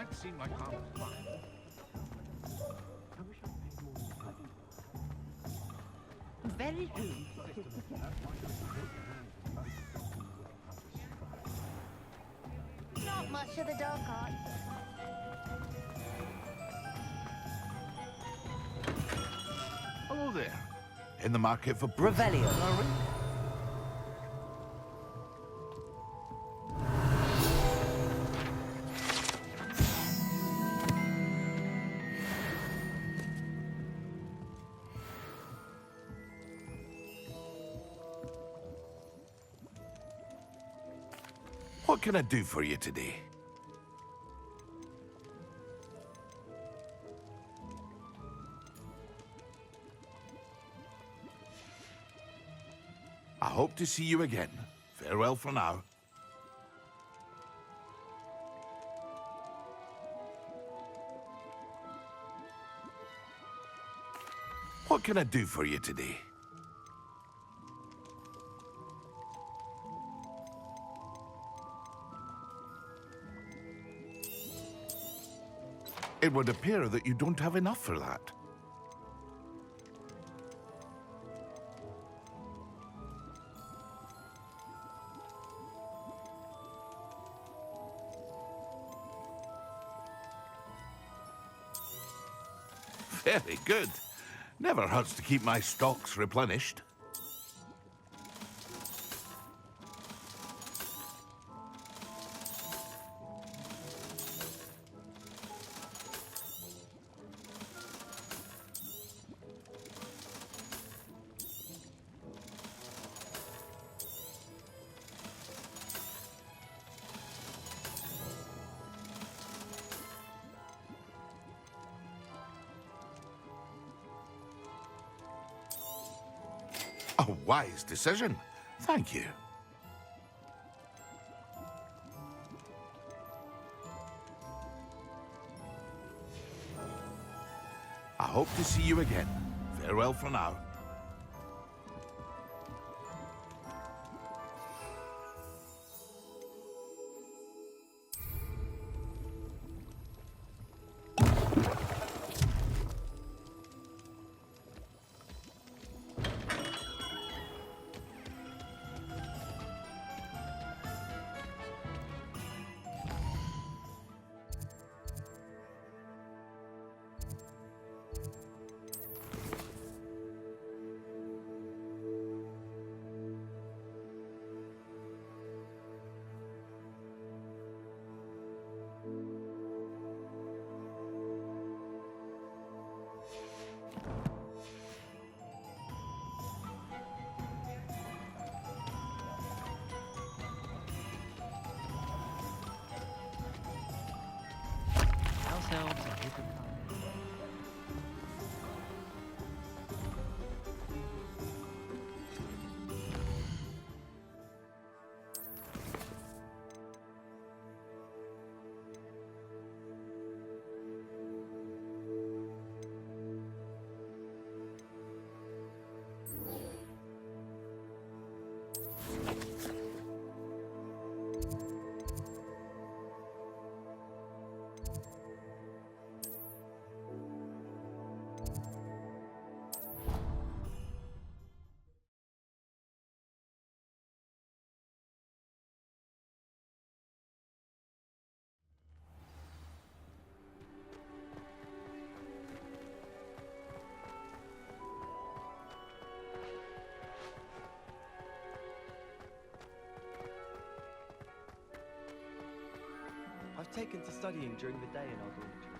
I'd seen my father's life. I wish I'd paid more attention. Very true. Not much of the dog art. Hello there. In the market for Revelio. What can I do for you today? I hope to see you again. Farewell for now. What can I do for you today? It would appear that you don't have enough for that. Very good. Never hurts to keep my stocks replenished. A wise decision. Thank you. I hope to see you again. Farewell for now. Ourselves a hidden I've taken to studying during the day in our dormitory.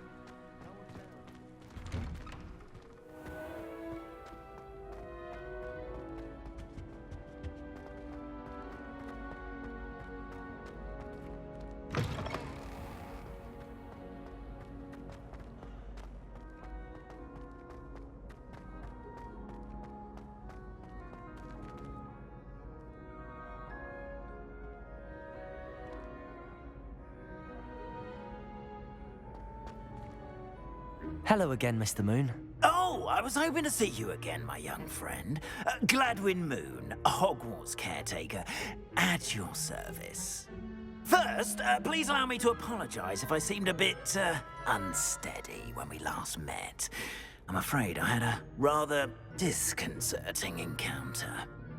Hello again, Mr. Moon. Oh, I was hoping to see you again, my young friend. Gladwin Moon, Hogwarts caretaker, at your service. First, please allow me to apologise if I seemed a bit unsteady when we last met. I'm afraid I had a rather disconcerting encounter.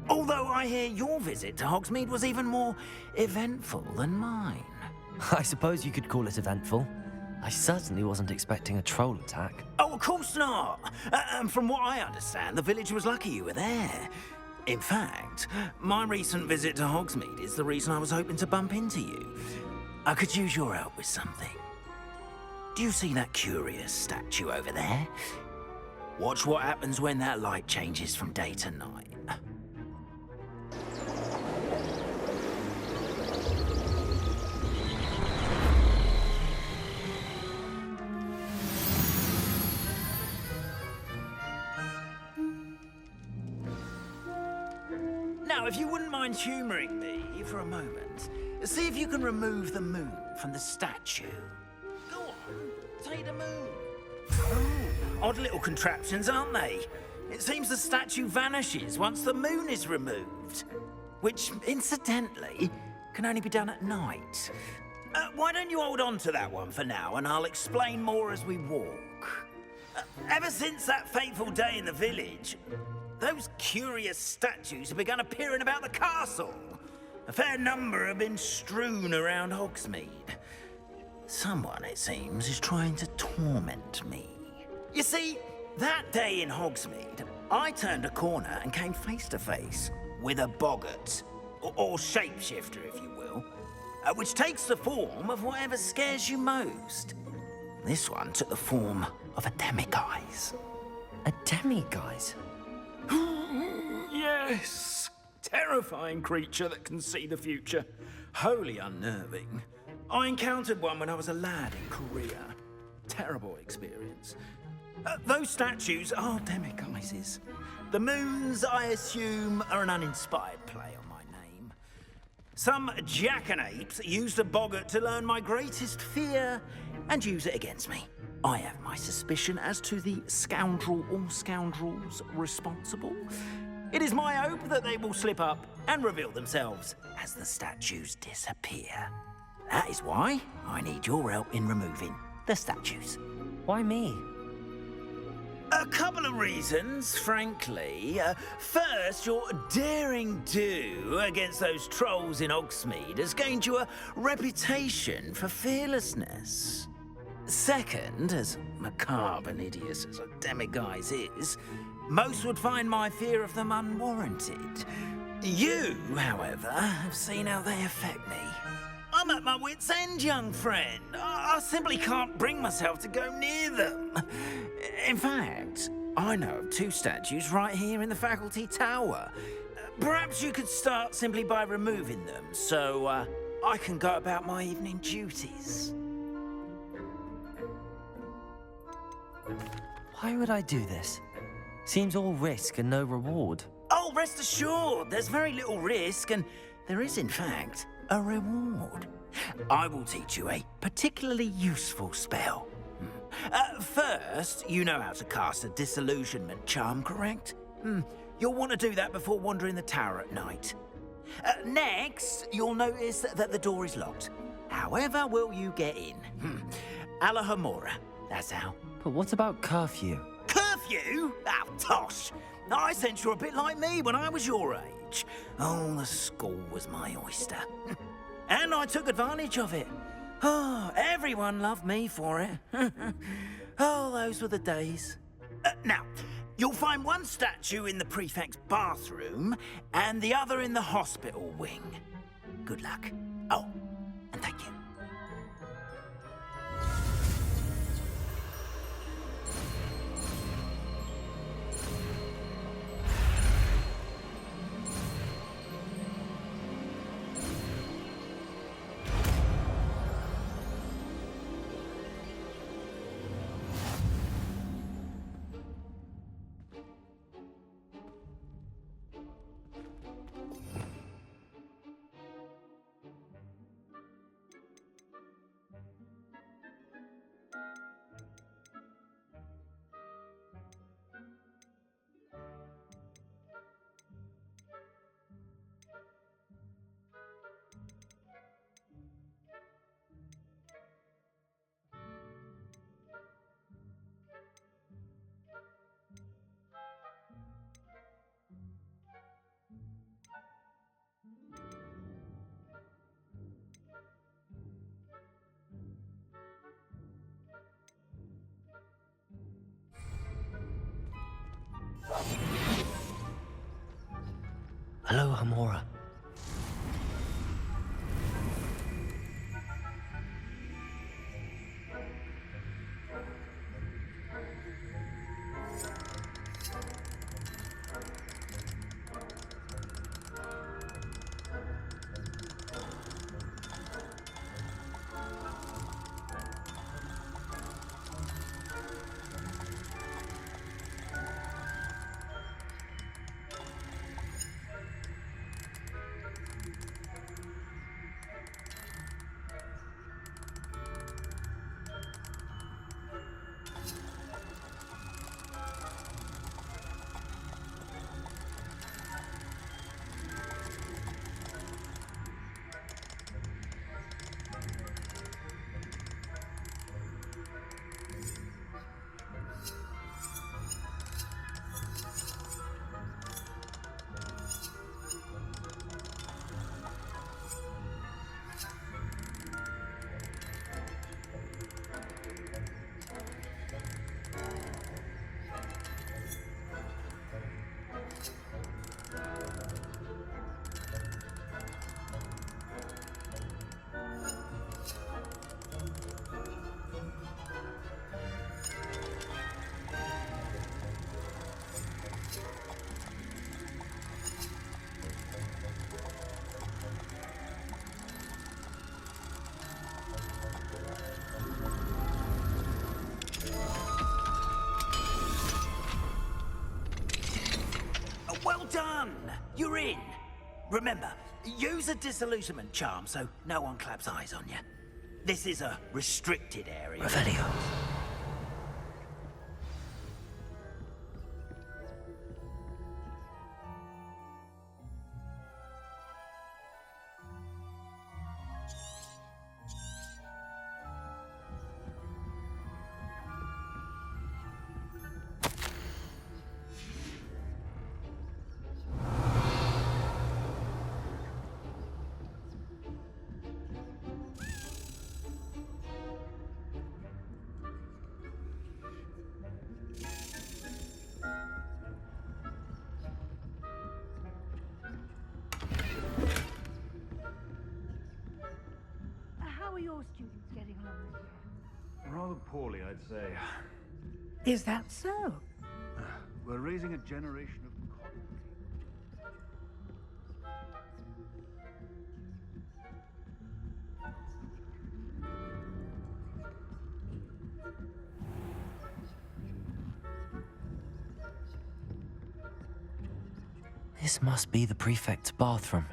Although I hear your visit to Hogsmeade was even more eventful than mine. I suppose you could call it eventful. I certainly wasn't expecting a troll attack. Oh, of course not. And from what I understand, the village was lucky you were there. In fact, my recent visit to Hogsmeade is the reason I was hoping to bump into you. I could use your help with something. Do you see that curious statue over there? Watch what happens when that light changes from day to night. Now, if you wouldn't mind humouring me for a moment, see if you can remove the moon from the statue. Go on, take the moon. Oh, odd little contraptions, aren't they? It seems the statue vanishes once the moon is removed, which, incidentally, can only be done at night. Why don't you hold on to that one for now, and I'll explain more as we walk. Ever since that fateful day in the village, those curious statues have begun appearing about the castle. A fair number have been strewn around Hogsmeade. Someone, it seems, is trying to torment me. You see, that day in Hogsmeade, I turned a corner and came face to face with a boggart, or shapeshifter, if you will, which takes the form of whatever scares you most. This one took the form of a demiguise. A demiguise? Yes! Terrifying creature that can see the future. Wholly unnerving. I encountered one when I was a lad in Korea. Terrible experience. Those statues are demiguises. The moons, I assume, are an uninspired play on my name. Some jackanapes used a boggart to learn my greatest fear and use it against me. I have my suspicion as to the scoundrel or scoundrels responsible. It is my hope that they will slip up and reveal themselves as the statues disappear. That is why I need your help in removing the statues. Why me? A couple of reasons, frankly. First, your daring do against those trolls in Hogsmeade has gained you a reputation for fearlessness. Second, as macabre and hideous as a demiguise is, most would find my fear of them unwarranted. You, however, have seen how they affect me. I'm at my wit's end, young friend. I simply can't bring myself to go near them. In fact, I know of two statues right here in the faculty tower. Perhaps you could start simply by removing them, so I can go about my evening duties. Why would I do this? Seems all risk and no reward. Oh, rest assured, there's very little risk, and there is, in fact, a reward. I will teach you a particularly useful spell. First, you know how to cast a disillusionment charm, correct? You'll want to do that before wandering the tower at night. Next, you'll notice that the door is locked. However will you get in? Alahomora, that's how. But what about curfew? Curfew? Oh, tosh. I sense you're a bit like me when I was your age. Oh, the school was my oyster. And I took advantage of it. Oh, everyone loved me for it. Oh, those were the days. Now, you'll find one statue in the prefect's bathroom and the other in the hospital wing. Good luck. Oh, and thank you. Hello, Hamora. Well done! You're in. Remember, use a disillusionment charm so no one claps eyes on you. This is a restricted area. Revelio. How are your students getting along this year? Rather poorly, I'd say. Is that so? We're raising a generation of coddled. This must be the prefect's bathroom.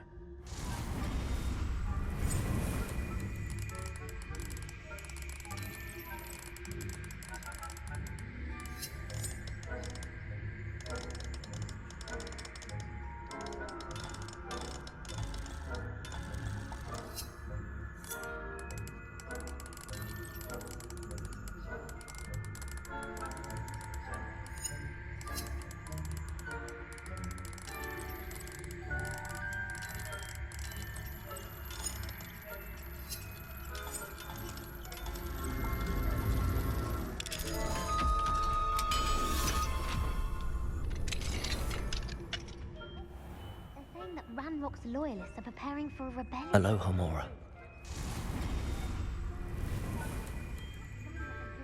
They're saying that Ranrock's loyalists are preparing for a rebellion. Hello, Hamora.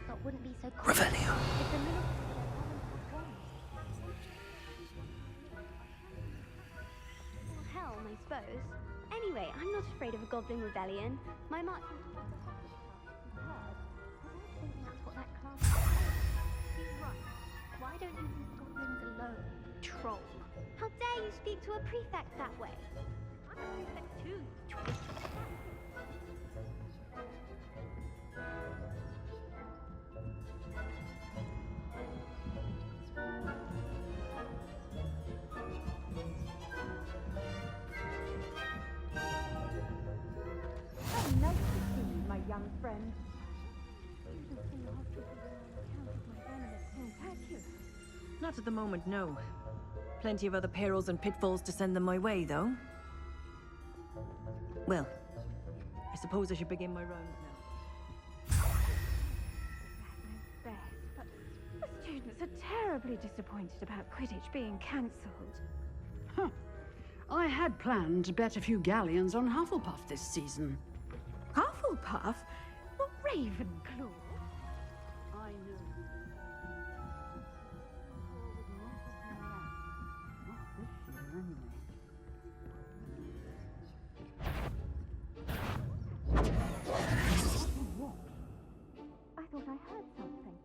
That wouldn't be so cool Revelio. if the minister was gone. Well, hell, I suppose. Anyway, I'm not afraid of a goblin rebellion. My march... I don't think that's what that class is. He's right. Why don't you leave goblins alone? Troll. How dare you speak to a prefect that way? I'm a prefect too, you twit. Oh, nice to see you, my young friend. Not at the moment, no. Plenty of other perils and pitfalls to send them my way, though. Well, I suppose I should begin my rounds now. Best, but the students are terribly disappointed about Quidditch being cancelled. I had planned to bet a few galleons on Hufflepuff this season. Hufflepuff? Not Ravenclaw? I know. Not this year, anyway. I thought I heard something.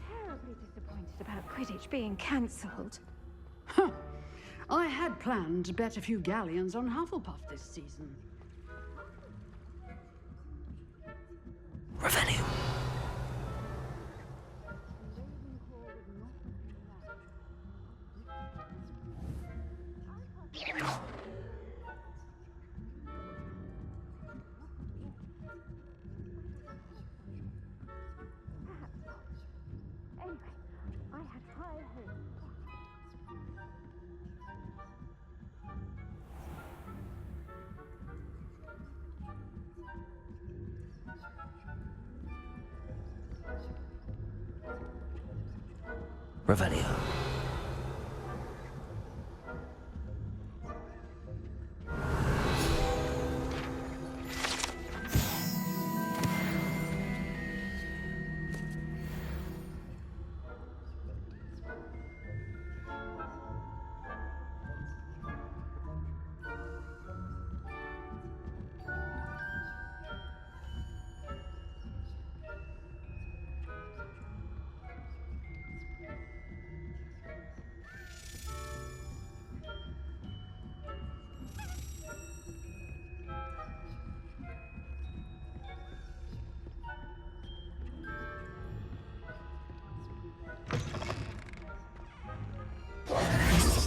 Terribly disappointed about Quidditch being cancelled. Huh. I had planned to bet a few galleons on Hufflepuff this season. Revelio. Anyway, I had high hopes. Revelio.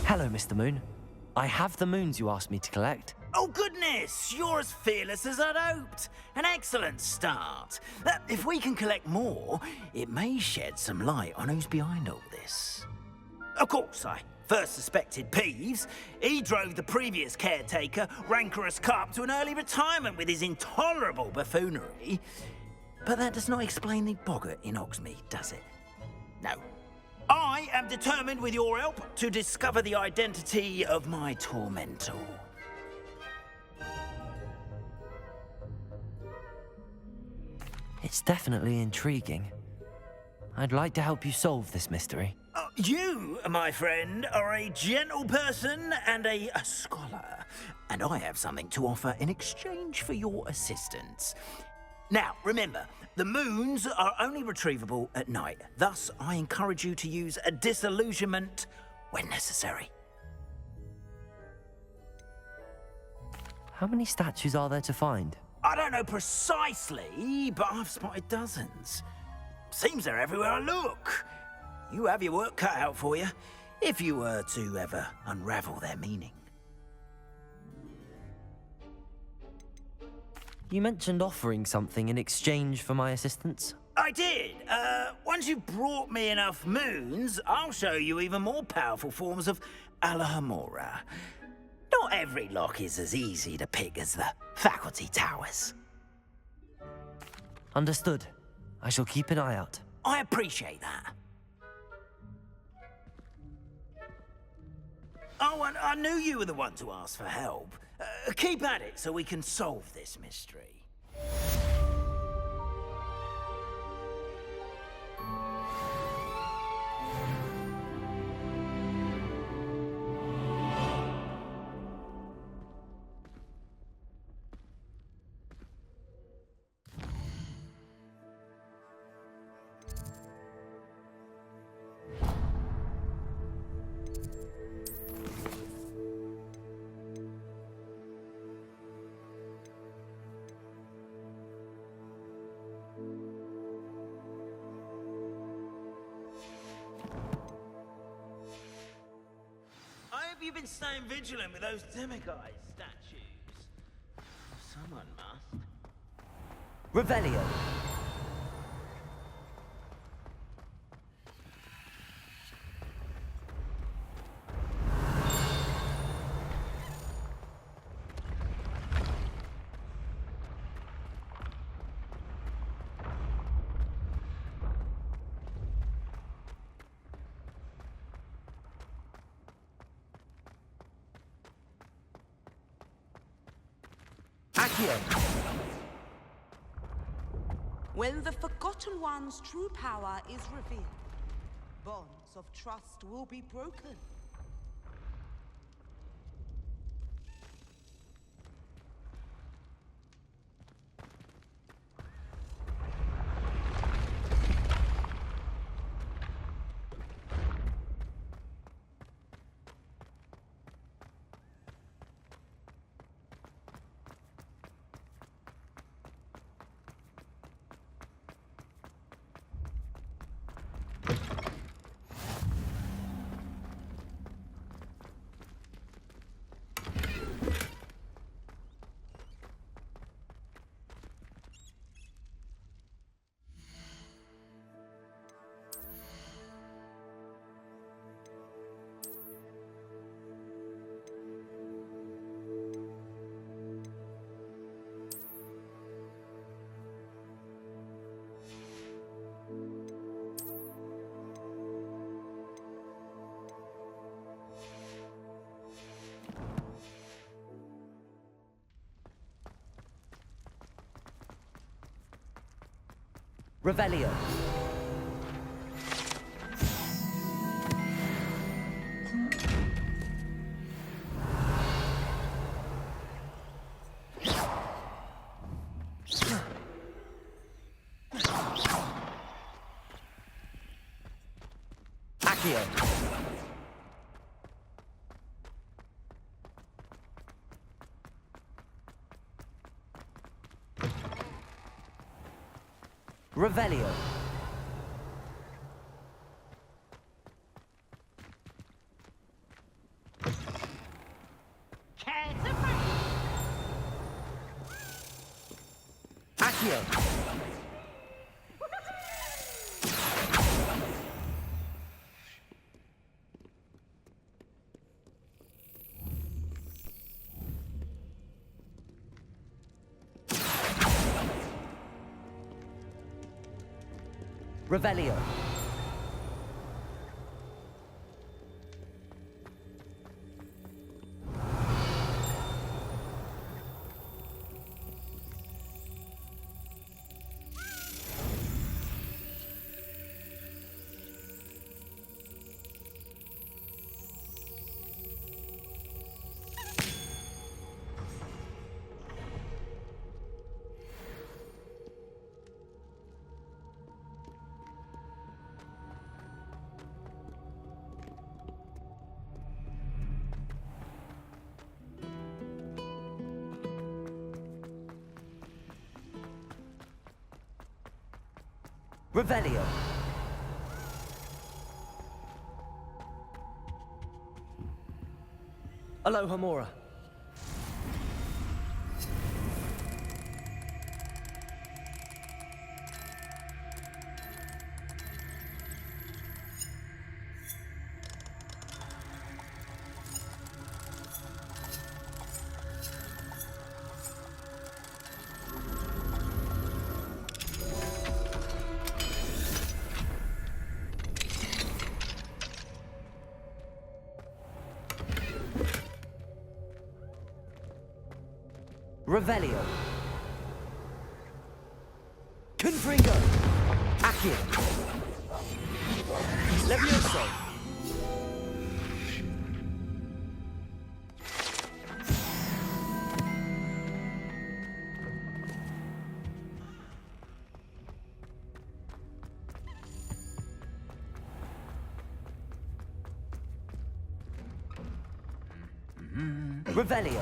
Hello, Mr. Moon. I have the moons you asked me to collect. Oh, goodness! You're as fearless as I'd hoped. An excellent start. If we can collect more, it may shed some light on who's behind all this. Of course, I first suspected Peeves. He drove the previous caretaker, Rancorous Carp, to an early retirement with his intolerable buffoonery. But that does not explain the boggart in Hogsmeade, does it? No. I am determined, with your help, to discover the identity of my tormentor. It's definitely intriguing. I'd like to help you solve this mystery. You, my friend, are a gentle person and a scholar, and I have something to offer in exchange for your assistance. Now, remember, the moons are only retrievable at night. Thus, I encourage you to use a disillusionment when necessary. How many statues are there to find? I don't know precisely, but I've spotted dozens. Seems they're everywhere I look. You have your work cut out for you, if you were to ever unravel their meaning. You mentioned offering something in exchange for my assistance. I did. Once you've brought me enough moons, I'll show you even more powerful forms of Alohomora. Not every lock is as easy to pick as the faculty towers. Understood. I shall keep an eye out. I appreciate that. Oh, and I knew you were the one to ask for help. Keep at it so we can solve this mystery. You've been staying vigilant with those demiguise statues. Someone must. Revelio. Accio! When the Forgotten One's true power is revealed, bonds of trust will be broken. Revelio. Accio. Revelio. Accio. Revelio. Revelio. Aloha Mora. Revelio. Confringo. Accio. Levioso. Revelio.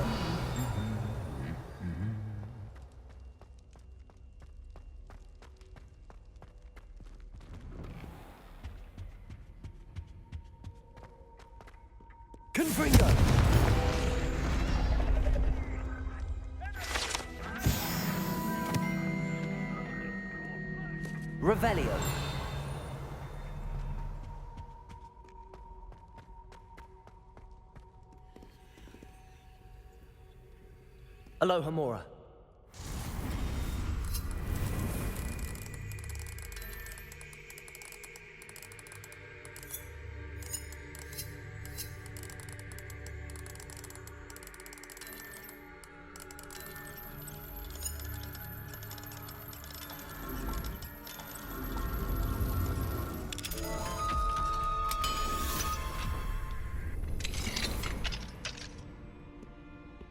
Confringo. Revelio. Aloha Mora.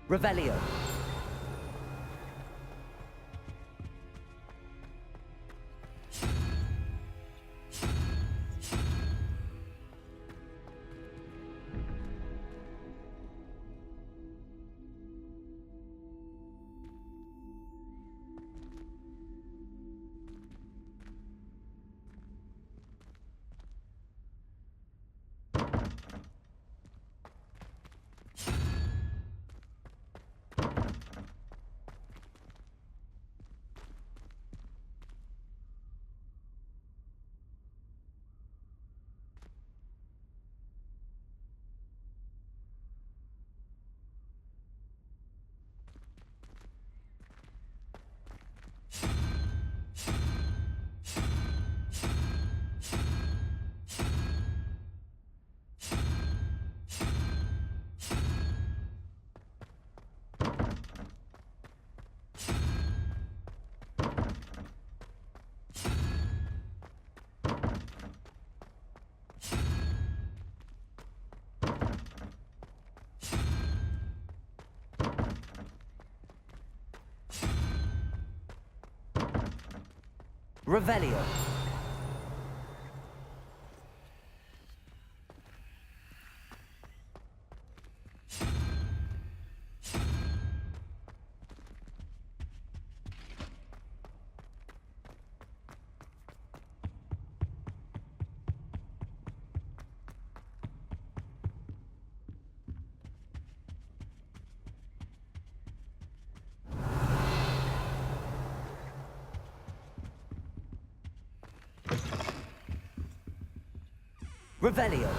Revelio. Revelio. Revelio.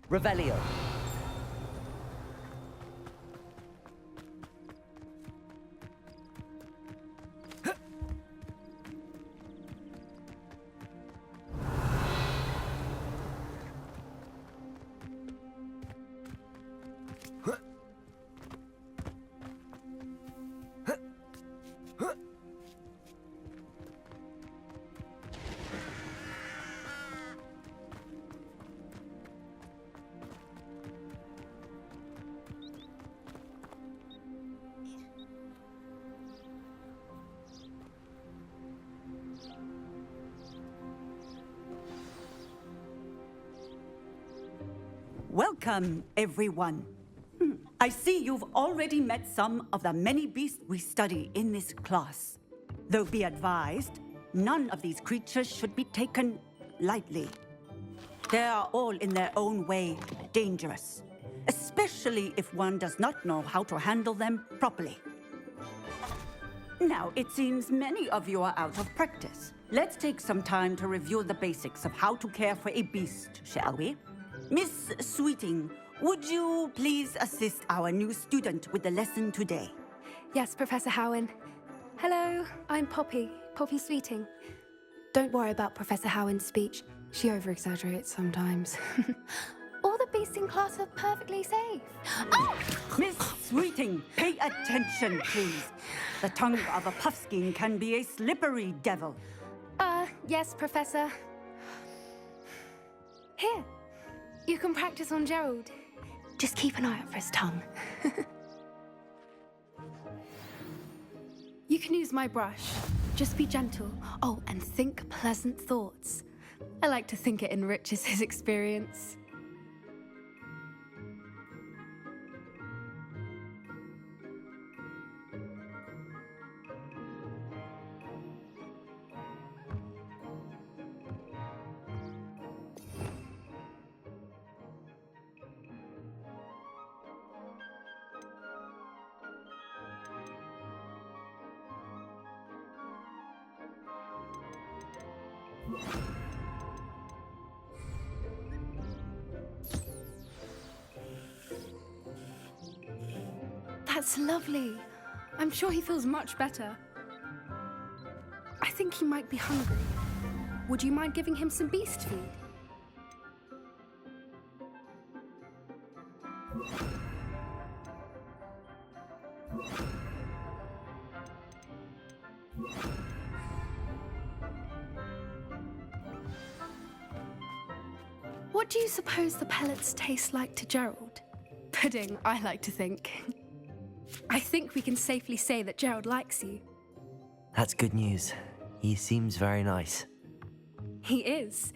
Revelio. Welcome, everyone. I see you've already met some of the many beasts we study in this class. Though be advised, none of these creatures should be taken lightly. They are all in their own way dangerous, especially if one does not know how to handle them properly. Now, it seems many of you are out of practice. Let's take some time to review the basics of how to care for a beast, shall we? Miss Sweeting, would you please assist our new student with the lesson today? Yes, Professor Howen. Hello, I'm Poppy Sweeting. Don't worry about Professor Howen's speech. She over-exaggerates sometimes. All the beasts in class are perfectly safe. Oh! Miss Sweeting, pay attention, please. The tongue of a puffskein can be a slippery devil. Yes, Professor. Here, you can practice on Gerald. Just keep an eye out for his tongue. You can use my brush. Just be gentle. Oh, and think pleasant thoughts. I like to think it enriches his experience. That's lovely. I'm sure he feels much better. I think he might be hungry. Would you mind giving him some beast food? What do you suppose the pellets taste like to Gerald? Pudding, I like to think. I think we can safely say that Gerald likes you. That's good news. He seems very nice. He is.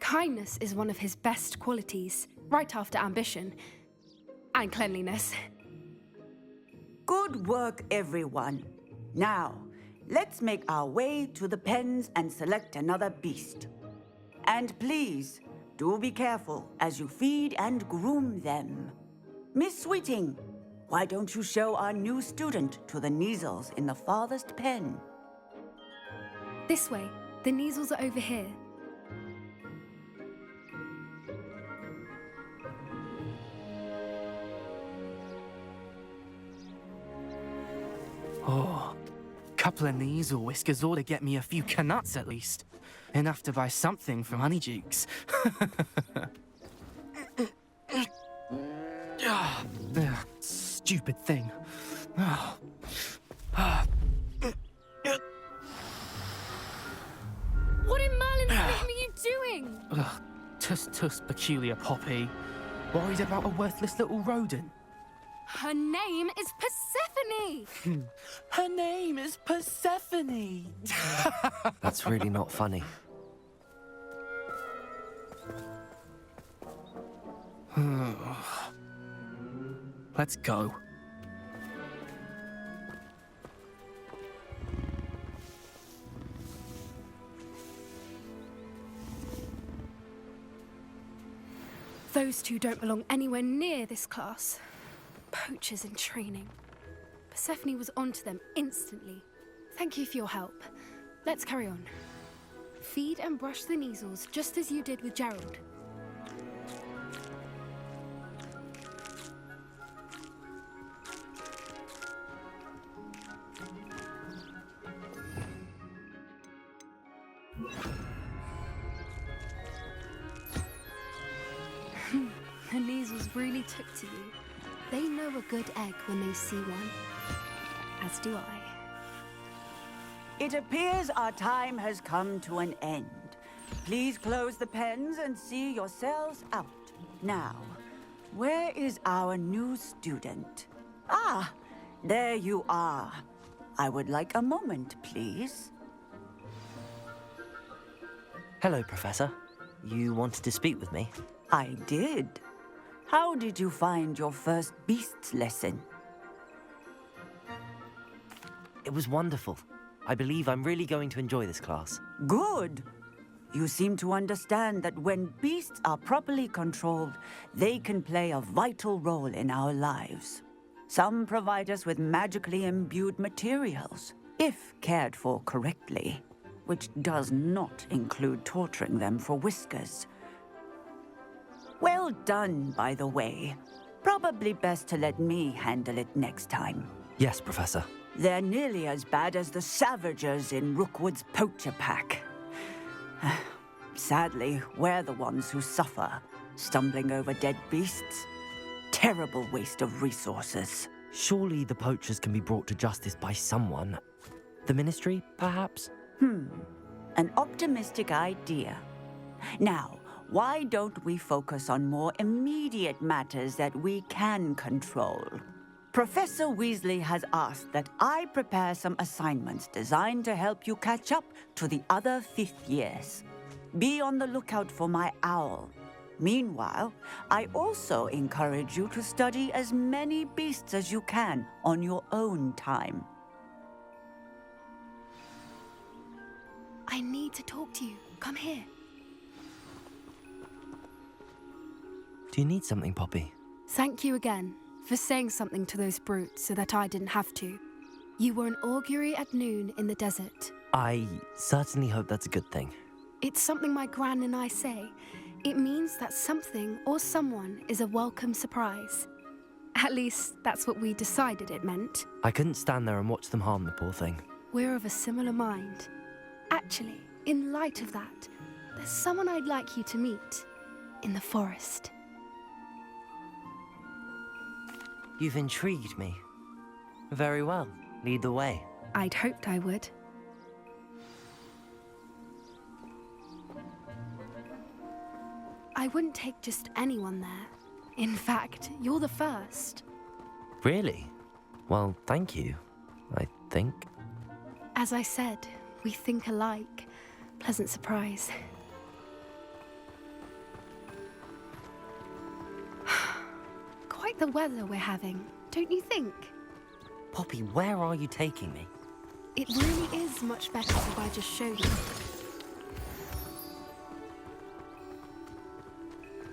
Kindness is one of his best qualities, right after ambition. And cleanliness. Good work, everyone. Now, let's make our way to the pens and select another beast. And please, do be careful as you feed and groom them. Miss Sweeting, why don't you show our new student to the Neasels in the farthest pen? This way. The Neasels are over here. Oh, couple of Neasel whiskers ought to get me a few canuts at least. Enough to buy something from Honeydukes. Stupid thing. What in Merlin's name are you doing? Tuss, peculiar Poppy. Worried about a worthless little rodent. Her name is Persephone! Her name is Persephone! That's really not funny. Let's go. Those two don't belong anywhere near this class. Poachers in training. Persephone was onto them instantly. Thank you for your help. Let's carry on. Feed and brush the Neasels just as you did with Gerald. The Neasels really took to you. They know a good egg when they see one. As do I. It appears our time has come to an end. Please close the pens and see yourselves out. Now, where is our new student? Ah, there you are. I would like a moment, please. Hello, Professor. You wanted to speak with me? I did. How did you find your first beasts lesson? It was wonderful. I believe I'm really going to enjoy this class. Good. You seem to understand that when beasts are properly controlled, they can play a vital role in our lives. Some provide us with magically imbued materials, if cared for correctly, which does not include torturing them for whiskers. Well done, by the way. Probably best to let me handle it next time. Yes, Professor. They're nearly as bad as the Savagers in Rookwood's poacher pack. Sadly, we're the ones who suffer, stumbling over dead beasts. Terrible waste of resources. Surely the poachers can be brought to justice by someone. The Ministry, perhaps? An optimistic idea. Now, why don't we focus on more immediate matters that we can control? Professor Weasley has asked that I prepare some assignments designed to help you catch up to the other 5th years. Be on the lookout for my owl. Meanwhile, I also encourage you to study as many beasts as you can on your own time. I need to talk to you. Come here. Do you need something, Poppy? Thank you again for saying something to those brutes so that I didn't have to. You were an augury at noon in the desert. I certainly hope that's a good thing. It's something my gran and I say. It means that something or someone is a welcome surprise. At least, that's what we decided it meant. I couldn't stand there and watch them harm the poor thing. We're of a similar mind. Actually, in light of that, there's someone I'd like you to meet in the forest. You've intrigued me. Very well. Lead the way. I'd hoped I would. I wouldn't take just anyone there. In fact, you're the first. Really? Well, thank you, I think. As I said, we think alike. Pleasant surprise. Quite the weather we're having, don't you think? Poppy, where are you taking me? It really is much better if I just show you.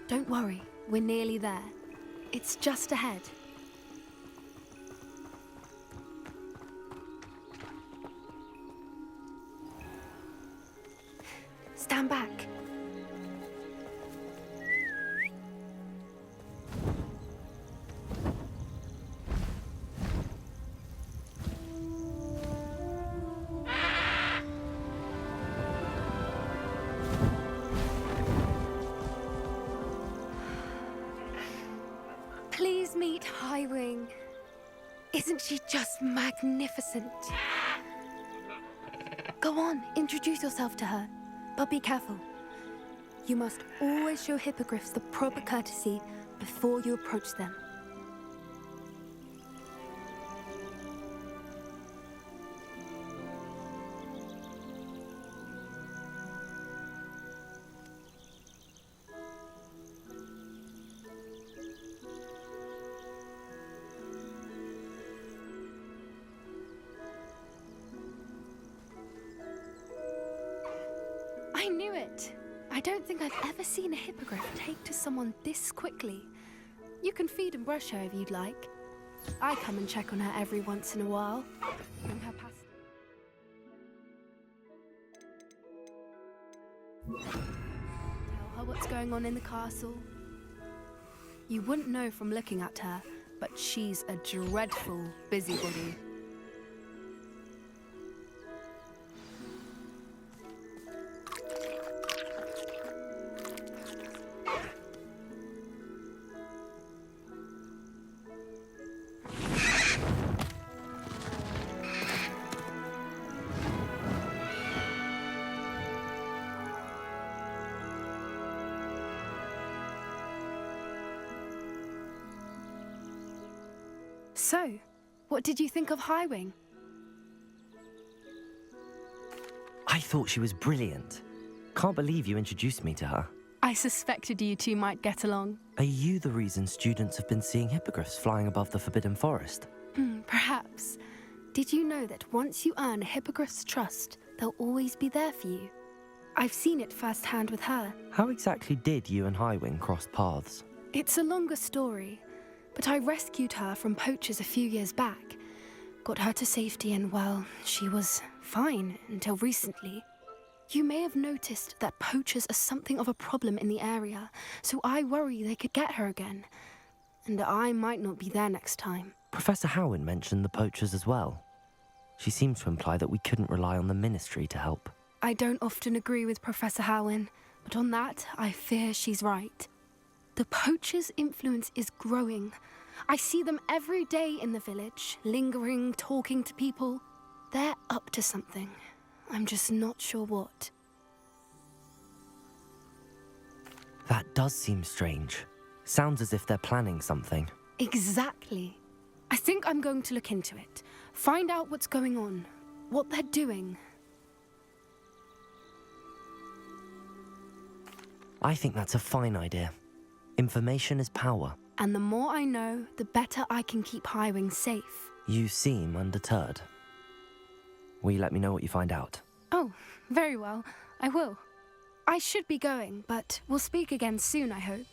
Don't worry, we're nearly there. It's just ahead. Stand back. Please meet Highwing. Isn't she just magnificent? Go on, introduce yourself to her. But be careful. You must always show hippogriffs the proper courtesy before you approach them. I knew it. I don't think I've ever seen a hippogriff take to someone this quickly. You can feed and brush her if you'd like. I come and check on her every once in a while. Bring her past. Tell her what's going on in the castle. You wouldn't know from looking at her, but she's a dreadful busybody. So, what did you think of Highwing? I thought she was brilliant. Can't believe you introduced me to her. I suspected you two might get along. Are you the reason students have been seeing hippogriffs flying above the Forbidden Forest? Perhaps. Did you know that once you earn a hippogriff's trust, they'll always be there for you? I've seen it firsthand with her. How exactly did you and Highwing cross paths? It's a longer story, but I rescued her from poachers a few years back. Got her to safety and, well, she was fine until recently. You may have noticed that poachers are something of a problem in the area, so I worry they could get her again. And I might not be there next time. Professor Howin mentioned the poachers as well. She seemed to imply that we couldn't rely on the ministry to help. I don't often agree with Professor Howin, but on that, I fear she's right. The poachers' influence is growing. I see them every day in the village, lingering, talking to people. They're up to something. I'm just not sure what. That does seem strange. Sounds as if they're planning something. Exactly. I think I'm going to look into it. Find out what's going on, what they're doing. I think that's a fine idea. Information is power. And the more I know, the better I can keep Highwing safe. You seem undeterred. Will you let me know what you find out? Oh, very well. I will. I should be going, but we'll speak again soon, I hope.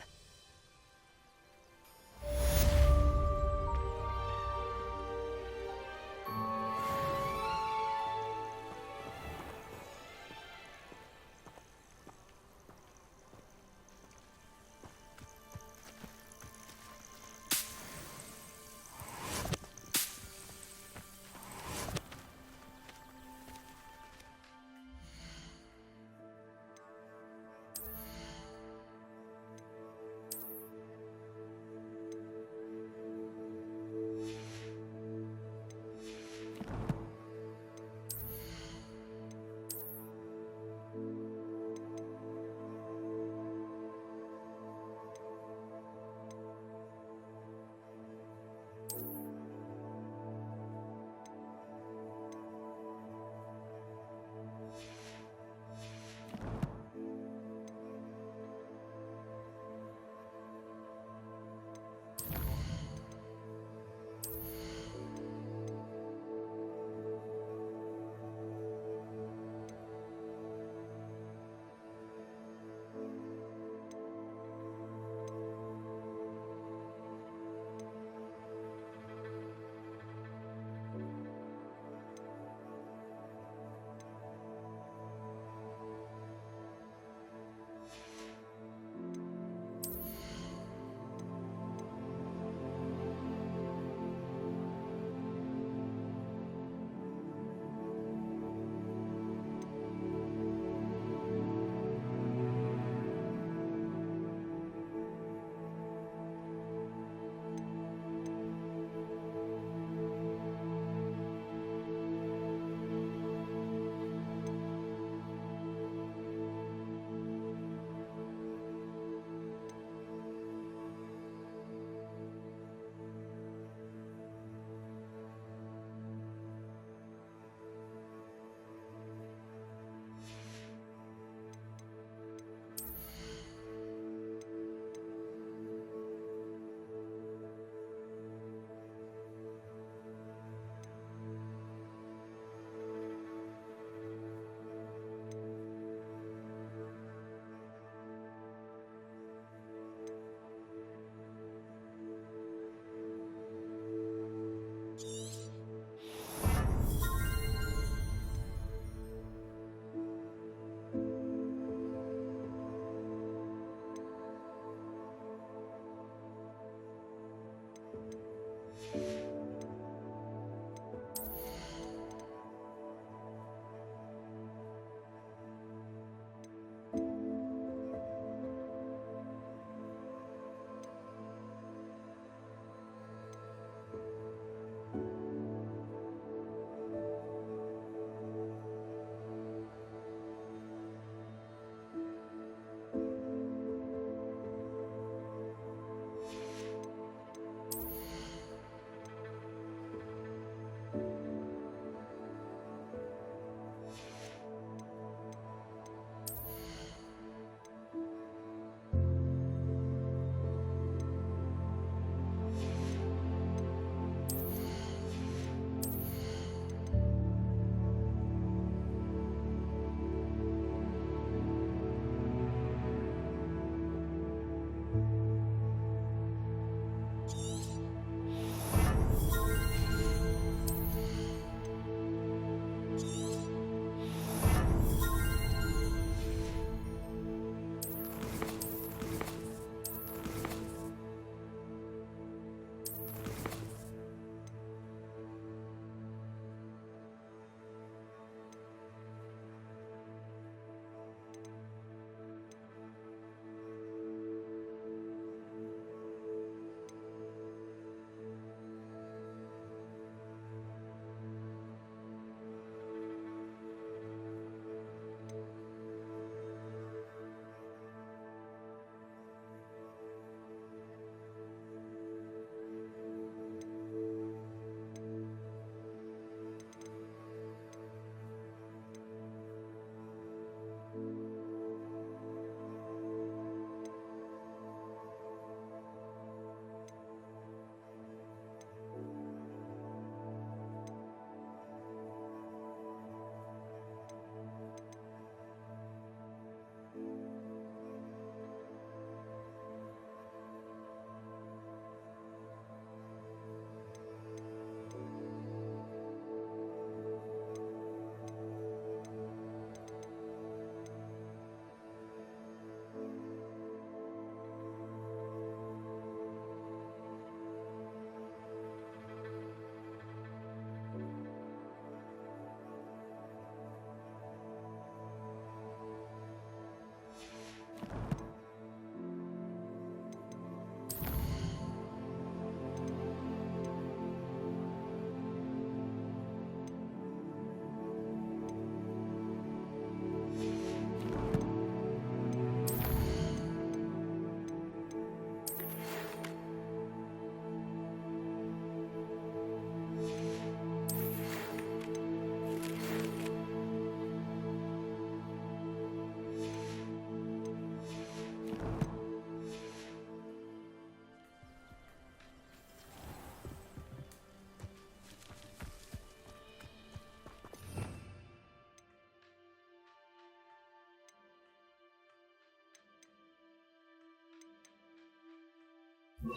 you